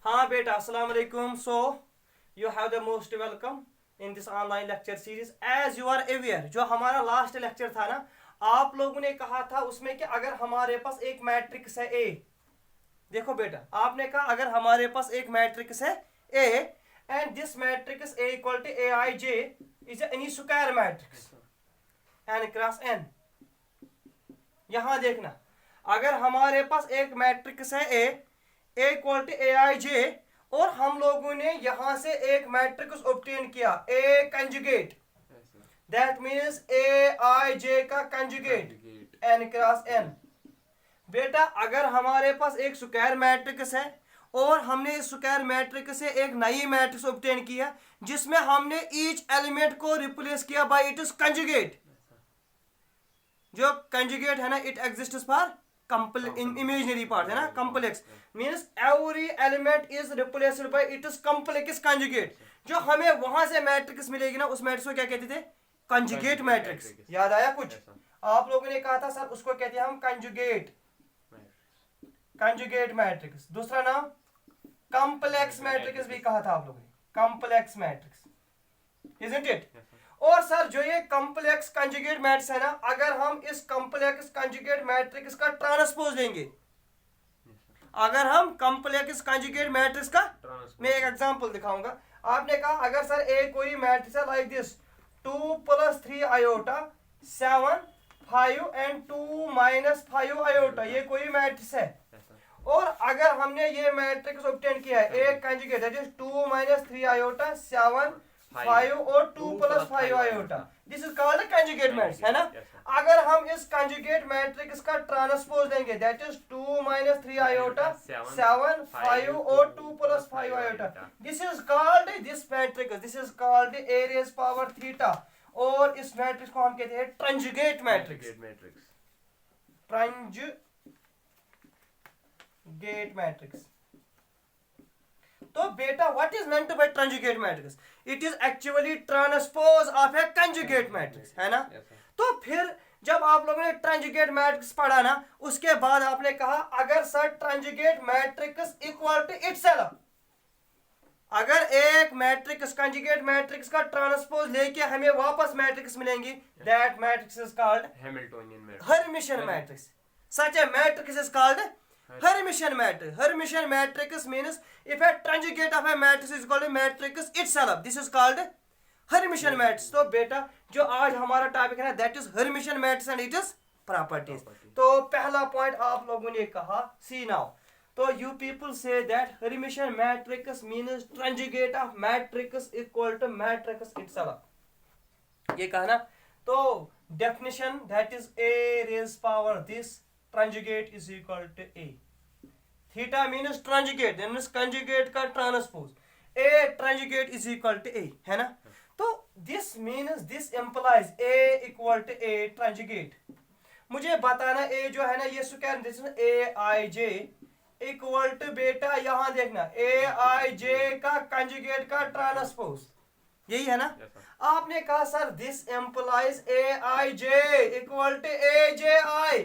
हाँ बेटा, अस्सलाम वालेकुम. So you have the most welcome in this online lecture series. As you are aware, जो हमारा लास्ट लेक्चर था ना, आप लोगों ने कहा था उसमें कि अगर हमारे पास एक मैट्रिक्स है ए. देखो बेटा, आपने कहा अगर हमारे पास एक मैट्रिक्स है A and this matrix A equal to a i j is any square matrix n cross n. यहां देखना, अगर हमारे पास एक मैट्रिक्स है ए इक्वल टू ए आई जे और हम लोगों ने यहां से एक मैट्रिक्स ऑब्टेन किया ए conjugate, that means A i जे का कंजुगेट एन क्रॉस एन. बेटा, अगर हमारे पास एक स्क्वायर मैट्रिक्स है और हमने इस स्क्वायर मैट्रिक्स से एक नई मैट्रिक्स ऑब्टेन किया जिसमें हमने ईच एलिमेंट को रिप्लेस किया बाय इट इज कंजुगेट. जो कंजुगेट है ना, it exists for imaginary part है ना, complex means every element is replaced by it is complex conjugate. जो हमें वहां से मैट्रिक्स मिलेगी ना, उस मैट्रिक्स को क्या कहते थे? Conjugate matrix. याद आया कुछ? आप लोगों ने कहा था सर उसको कहते हैं हम कंजुगेट मैट्रिक्स. दूसरा नाम कॉम्प्लेक्स मैट्रिक्स भी कहा था आप लोगों ने, कॉम्प्लेक्स मैट्रिक्स, इजंट इट? और सर जो ये कॉम्प्लेक्स कंजुगेट मैट्रिक्स है ना, अगर हम इस कॉम्प्लेक्स कंजुगेट मैट्रिक्स का ट्रांसपोज लेंगे, अगर हम कॉम्प्लेक्स कंजुगेट मैट्रिक्स का, मैं एक एग्जांपल दिखाऊंगा. आपने कहा अगर सर ए कोई मैट्रिक्स है like this 2 + 3 iota 7 5 and 2 - 5 iota, ये कोई मैट्रिक्स है. और अगर हमने ये मैट्रिक्स ऑब्टेन किया है ए कंजुगेट, दैट इज 2 - 3 आयोटा 7 5 और 2 + 5 iota, this is called conjugate matrix, है ना? अगर हम इस कंजुगेट मैट्रिक्स का ट्रांसपोज लेंगे, दैट इज 2 - 3 आयोटा 7 5 और 2 + 5 iota, this is called this matrix, this is called a rays power theta. और इस मैट्रिक्स को हम कहते हैं ट्रांजुगेट मैट्रिक्स. ट्रांजुगेट मैट्रिक्स. तो बेटा, what is meant by ट्रांजुगेट matrix? It is actually transpose of A conjugate matrix, है ना? तो फिर जब आप लोगों ने ट्रांजुगेट मैट्रिक्स पढ़ा ना, उसके बाद आपने कहा अगर sir transjugate matrix equal to itself, अगर एक मैट्रिक्स कंजुगेट मैट्रिक्स का ट्रांसपोज लेके हमें वापस मैट्रिक्स मिलेंगी, that matrix is called Hermitian matrix. Such a matrix is called Hermitian matrix. Hermitian matrix means if a conjugate of a matrix is called a matrix itself, this is called Hermitian matrix. तो बेटा, जो आज हमारा topic है ना, that is Hermitian matrix and it is properties. तो पहला point आप लोगों ने कहा, see now. तो you people say that Hermitian matrix means conjugate of matrix equal to matrix itself. ये कहा ना. तो definition, that is a raised power this conjugate is equal to a. Theta means conjugate, that means conjugate का transpose. A conjugate is equal to a, है ना? तो this means this implies a equal to a conjugate. मुझे बताना a जो है ना, ये square, this is a i j equal to, बेटा यहाँ देखना, a i j का कंजुगेट का ट्रांसपोज, यही है ना? आपने कहा sir this implies a i j equal to a j i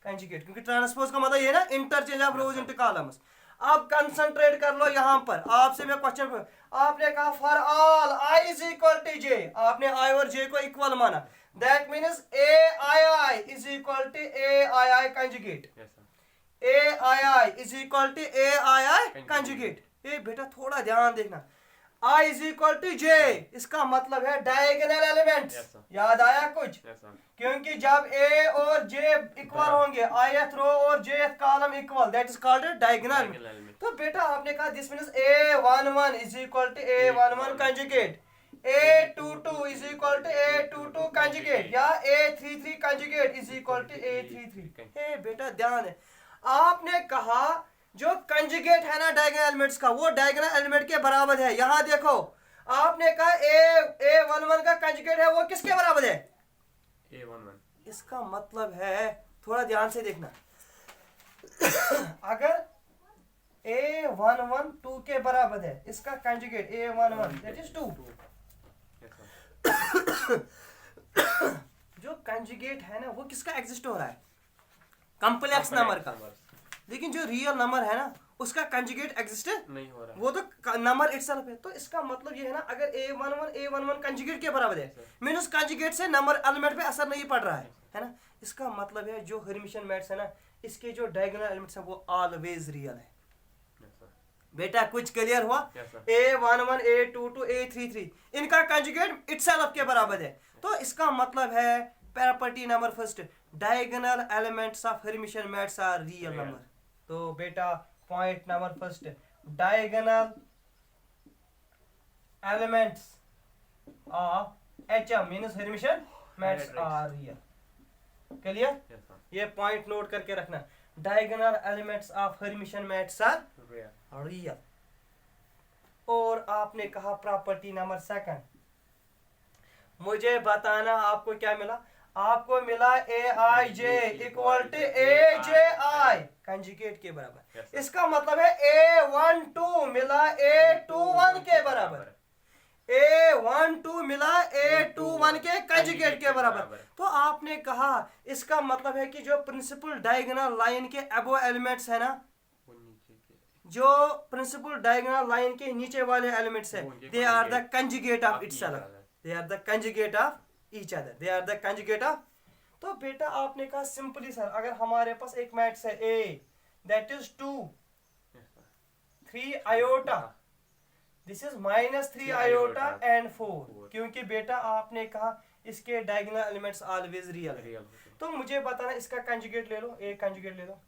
conjugate, क्योंकि ट्रांसपोज का मतलब ये ना, interchange of rows into columns. अब कंसंट्रेट कर लो यहाँ पर. आपसे मैं क्वेश्चन, आपने कहा for all i is equal to j, आपने i और j को इक्वल माना, that means a i i is equal to a i i conjugate. a i i is equal to a i i conjugate. ये बेटा थोड़ा ध्यान देखना, i is equal to j, इसका मतलब है डायगोनल एलिमेंट्स. याद आया कुछ? क्योंकि जब a और j इक्वल होंगे, ith रो और jth column equal, that is called diagonal. तो बेटा आपने कहा this means a11 is equal to a11 conjugate, a22 is equal to a22 conjugate, या a33 conjugate is equal to a33. हे बेटा ध्यान है, आपने कहा जो कंजुगेट है ना डायगोनल एलिमेंट्स का, वो डायगोनल एलिमेंट के बराबर है. यहां देखो, आपने कहा a11 का कंजुगेट है, वो किसके बराबर है? a11. इसका मतलब है, थोड़ा ध्यान से देखना, अगर a11 2 के बराबर है, इसका कंजुगेट a11 दैट इज 2. जो कंजुगेट है ना, वो किसका एग्जिस्ट हो रहा है? कॉम्प्लेक्स नंबर का. लेकिन जो रियल नंबर है ना, उसका कंजुगेट एग्जिस्ट नहीं हो रहा, वो तो नंबर इटसेल्फ है। तो इसका मतलब ये है ना, अगर a11 कंजुगेट के बराबर है मींस कंजुगेट से नंबर एलिमेंट पे असर नहीं पड़ रहा है ना। इसका मतलब है जो हर्मिशियन मैट्रिक्स है ना, इसके जो डायगोनल एलिमेंट्स हैं वो ऑलवेज रियल है। बेटा कुछ क्लियर हुआ? a11 a22 a33 इनका कंजुगेट इटसेल्फ के बराबर है। तो इसका मतलब है property number first, diagonal elements of Hermitian matrix are real number. तो बेटा point number first, diagonal elements of HM means Hermitian matrix are real. Clear? ये पॉइंट नोट करके रखना, diagonal elements of Hermitian matrix are real. और आपने कहा property number second, मुझे बताना आपको क्या मिला? आपको मिला AIJ equal to AJI conjugate के बराबर। इसका मतलब है A12 मिला A21 के बराबर, A12 मिला A21 के कंजुगेट के बराबर। तो आपने कहा इसका मतलब है कि जो प्रिंसिपल डायगोनल लाइन के अबव एलिमेंट्स है ना, जो प्रिंसिपल डायगोनल लाइन के नीचे वाले एलिमेंट्स है, they are the conjugate of itself, they are the conjugate of each other, they are the conjugate of. तो बेटा आपने कहा सिंपली सर, अगर हमारे पास एक मैट्रिक्स है A that is 2 3 iota, this is -3 iota and 4, क्योंकि बेटा आपने कहा इसके डायगोनल एलिमेंट्स ऑलवेज रियल है। तो मुझे बताना इसका कंजुगेट ले लो, A कंजुगेट ले लो।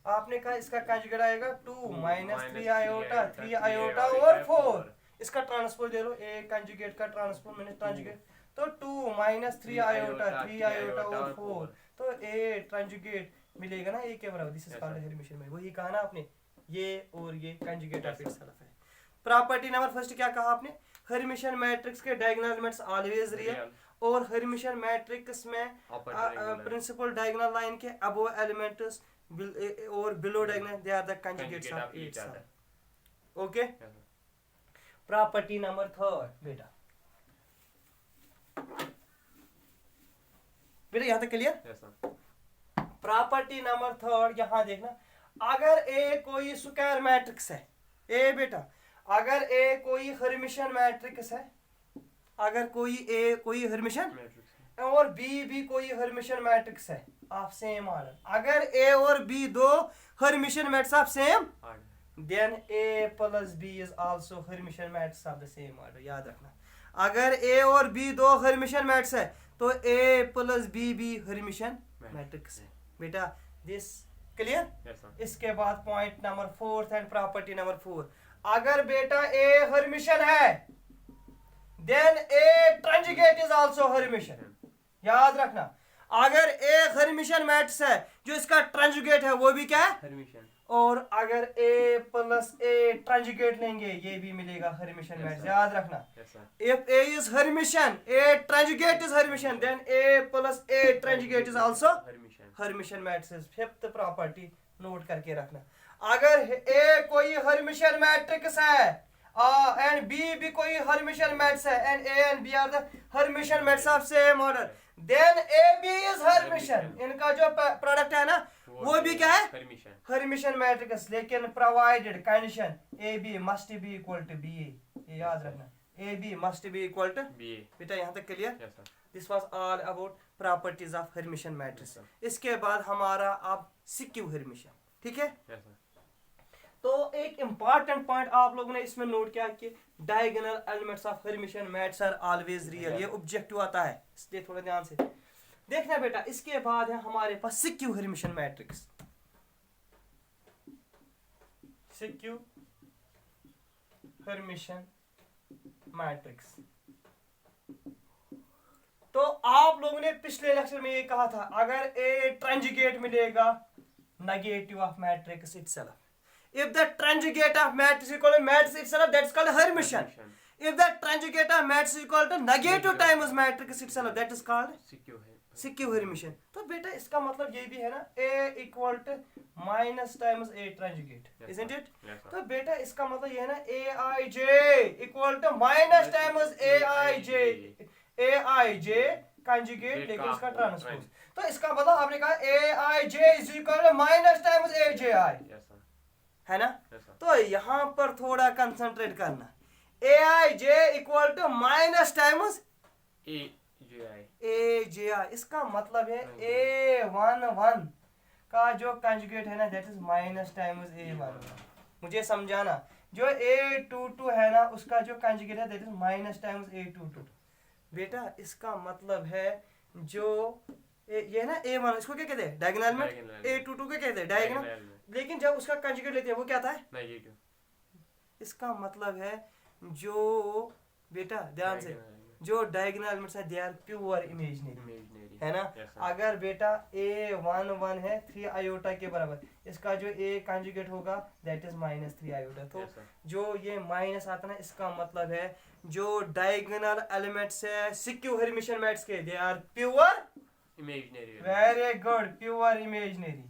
आपने कहा इसका कंजुगेट आएगा 2 -3 आयोटा 3 आयोटा और 4, इसका ट्रांसपोज ले लो, A कंजुगेट का ट्रांसपोज मैंने कंजुगेट, तो 2 -3 आयोटा 3 आयोटा और 4, तो A कंजुगेट मिलेगा ना A के बराबर। This is called Hermitian matrix. वही कहा ना आपने, ये और ये कंजुगेट ऑफ इटसेल्फ है। प्रॉपर्टी नंबर फर्स्ट क्या कहा आपने? हर्मिशियन मैट्रिक्स के डायगोनल एलिमेंट्स ऑलवेज रियल, और हर्मिशियन मैट्रिक्स में प्रिंसिपल डायगोनल लाइन के अबव एलिमेंट्स और below diagonal they are the conjugates of each other. Okay, property number third बेटा, यहाँ तक क्लियर? प्रॉपर्टी नंबर थर्ड यहाँ देखना, अगर A कोई स्क्वायर मैट्रिक्स है, A बेटा अगर A कोई हर्मिशियन मैट्रिक्स है, अगर कोई A कोई हर्मिशियन और B भी कोई हर्मिशियन मैट्रिक्स है ऑफ सेम ऑर्डर, अगर A और B दो Hermitian matrix of same, then A plus B is also Hermitian matrix of the same order. याद रखना, अगर A और B दो हर्मिशियन मैट्रिक्स है तो A plus B भी हर्मिशियन मैट्रिक्स है। बेटा दिस क्लियर? इसके बाद point number fourth and property number 4, अगर बेटा A हर्मिशियन है then A ट्रांजुगेट is also Hermitian. याद रखना, अगर A हर्मिशियन मैट्रिक्स है जो इसका ट्रांजुगेट है वो भी क्या है? हर्मिशियन। और अगर A प्लस A ट्रांजुगेट लेंगे ये भी मिलेगा हर्मिशियन मैट्रिक्स। याद रखना, if A is Hermitian, A transjugate is Hermitian, then A plus A transjugate is also Hermitian matrix. Fifth property note करके रखना, अगर A कोई हर्मिशियन मैट्रिक्स है and B भी कोई हर्मिशियन मैट्रिक्स है and A and B are the Hermitian matrix of same order, then AB is Hermitian. इनका जो प्रोडक्ट है ना वो भी क्या है? हर्मिशियन मैट्रिक्स, लेकिन provided condition AB must be equal to BA। ये याद रखना, AB must be equal to BA। बेटा यहाँ तक clear? This was all about properties of Hermitian matrix. इसके बाद हमारा अब सिक्यू हर्मिशियन, ठीक है? तो एक इंपॉर्टेंट पॉइंट आप लोगों ने इसमें नोट किया कि diagonal elements of Hermitian matrix are always real, ये ऑब्जेक्टिव आता है, इसलिए थोड़ा ध्यान से देखना बेटा। इसके बाद है हमारे पास सिक्यू हर्मिशियन मैट्रिक्स। सिक्यू हर्मिशियन मैट्रिक्स, तो आप लोगों ने पिछले लेक्चर में ये कहा था, अगर A ट्रांजुगेट मिलेगा negative of matrix itself, if the transjugate of matrix equal to matrix itself that is called Hermitian, if the transjugate of matrix equal to negative times matrix itself that is called skew Hermitian. तो बेटा इसका मतलब ये भी है ना, A equal to minus times A transjugate, isn't it? तो बेटा इसका मतलब ये है ना, AIJ equal to minus times AIJ conjugate, लेकिन इसका ट्रांसपोज। तो इसका मतलब आपने कहा AIJ is equal to minus times AJI। है ना। Yes, sir. तो यहाँ पर थोड़ा कंसंट्रेट करना, aij equal to minus times aj, इसका मतलब है a11 का जो कंजुगेट है ना that is minus times a11। मुझे समझाना, जो a22 है ना उसका जो कंजुगेट है that is minus times a22। बेटा इसका मतलब है जो ये है ना a1, इसको क्या कहते हैं डायगोनल में, a22 को कहते हैं डायगोनल, लेकिन जब उसका कंजुगेट लेते हैं वो क्या था नेगेटिव। इसका मतलब है जो बेटा ध्यान से, जो डायगोनल एलिमेंट्स है दे आर प्योर इमेजिनरी, है ना। Yes, sir. अगर बेटा a11 है 3 आयोटा के बराबर, इसका जो a कंजुगेट होगा दैट इज माइनस 3 आयोटा। तो Yes, sir. जो ये माइनस आता है ना इसका मतलब है जो डायगोनल एलिमेंट्स है सिक्यू हेर्मिशियन मैट्रिक्स के they are pure imaginary. Very good, pure imaginary.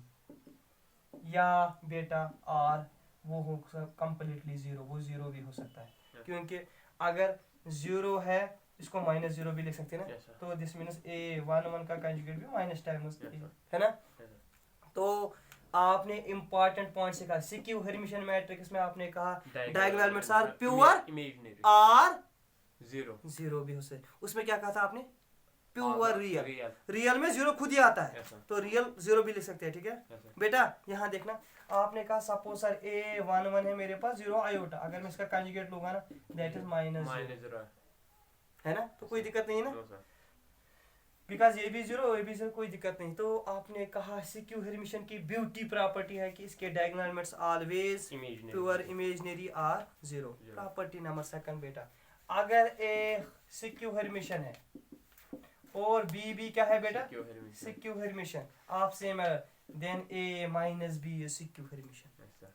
या बेटा आर वो हो कंप्लीटली जीरो, वो जीरो भी हो सकता है Yes. क्योंकि अगर जीरो है इसको माइनस जीरो भी लिख सकते हैं ना। Yes, sir. तो दिस मीन्स a11 का कंजुगेट भी माइनस टाइम्स Yes, sir. है ना। Yes, sir. तो आपने इंपॉर्टेंट पॉइंट सीखा, सिक्यू हेर्मिशियन मैट्रिक्स में आपने कहा diagonal elements are pure imaginary. Or zero zero भी हो सकते, उसमें क्या कहा था आपने प्योर रियल, रियल। रियल में जीरो खुद ही आता है। Yes, sir. तो रियल जीरो भी लिख सकते हैं, ठीक है। Yes, sir. बेटा यहाँ देखना, आपने कहा सपोज सर a11 है मेरे पास जीरो आयोटा, अगर मैं इसका कंजुगेट लूंगा ना दैट इज माइनस जीरो है ना, तो कोई दिक्कत नहीं है ना, नो सर। बिकॉज ये भी जीरो ये भी जीरो, कोई दिक्कत नहीं। तो आपने कहा सिक्यू हेर्मिशियन की ब्यूटी प्रॉपर्टी है कि इसके diagonal elements always imaginary. Pure imaginary or zero. Zero. Property number second बेटा, अगर ए सिक्यू हेर्मिशियन है और बी भी क्या है बेटा Secure herbicides. Skew Hermitian of same error, then A minus B is skew Hermitian, Yes, sir.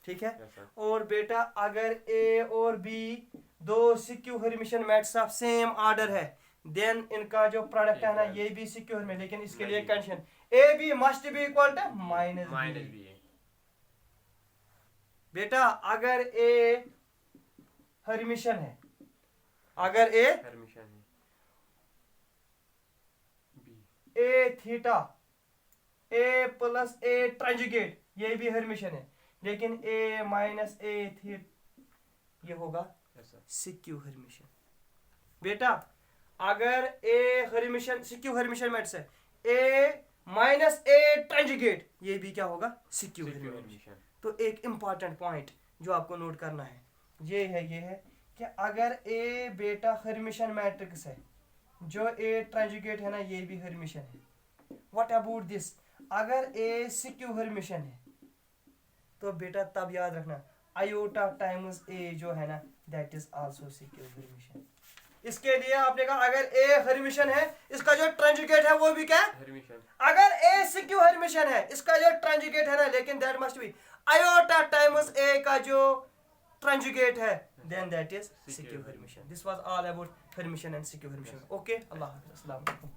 ठीक है। Yes, sir. और बेटा अगर ए और बी दो सिक्यू Hermitian matrix of same order है देन इनका जो प्रोडक्ट है ना ये भी सिक्यू हेर्मिशियन, लेकिन इसके लिए condition A B must be equal to minus minus B. B है। बेटा अगर ए हेर्मिशियन है, अगर ए हेर्मिशियन है। बी ए थीटा ए प्लस ए ट्रांजुगेट ये भी हेर्मिशियन है, लेकिन ए माइनस ए थीटा ये होगा Yes, sir. सिक्यू हेर्मिशियन। बेटा अगर ए हेर्मिशियन सिक्यू हेर्मिशियन मैट्रिक्स है ए माइनस ए ट्रांजुगेट ये भी क्या होगा सिक्यू Secure हेर्मिशियन। herbicide. तो एक इम्पॉर्टेंट पॉइंट जो आपको नोट करना है ये है कि अगर ए बेटा हेर्मिशियन मैट्रिक्स है, जो ए ट्रांजुगेट है ना ये भी हेर्मिशियन है। व्हाट अबाउट दिस, अगर ए सिक्यू हेर्मिशियन है तो बेटा तब याद रखना आयोटा टाइम्स ए जो है ना दैट इज आल्सो सिक्यू हेर्मिशियन। इसके लिए आपने कहा अगर ए हेर्मिशियन है इसका जो ट्रांजुगेट है वो भी क्या है हेर्मिशियन। अगर ए सिक्यू हेर्मिशियन है इसका जो ट्रांजुगेट है ना, लेकिन that must be iota times A का जो ट्रांजुगेट है then that is skew Hermitian. This was all about Hermitian and skew Hermitian. Okay, अल्लाह हाफिज़, अस्सलाम वालेकुम।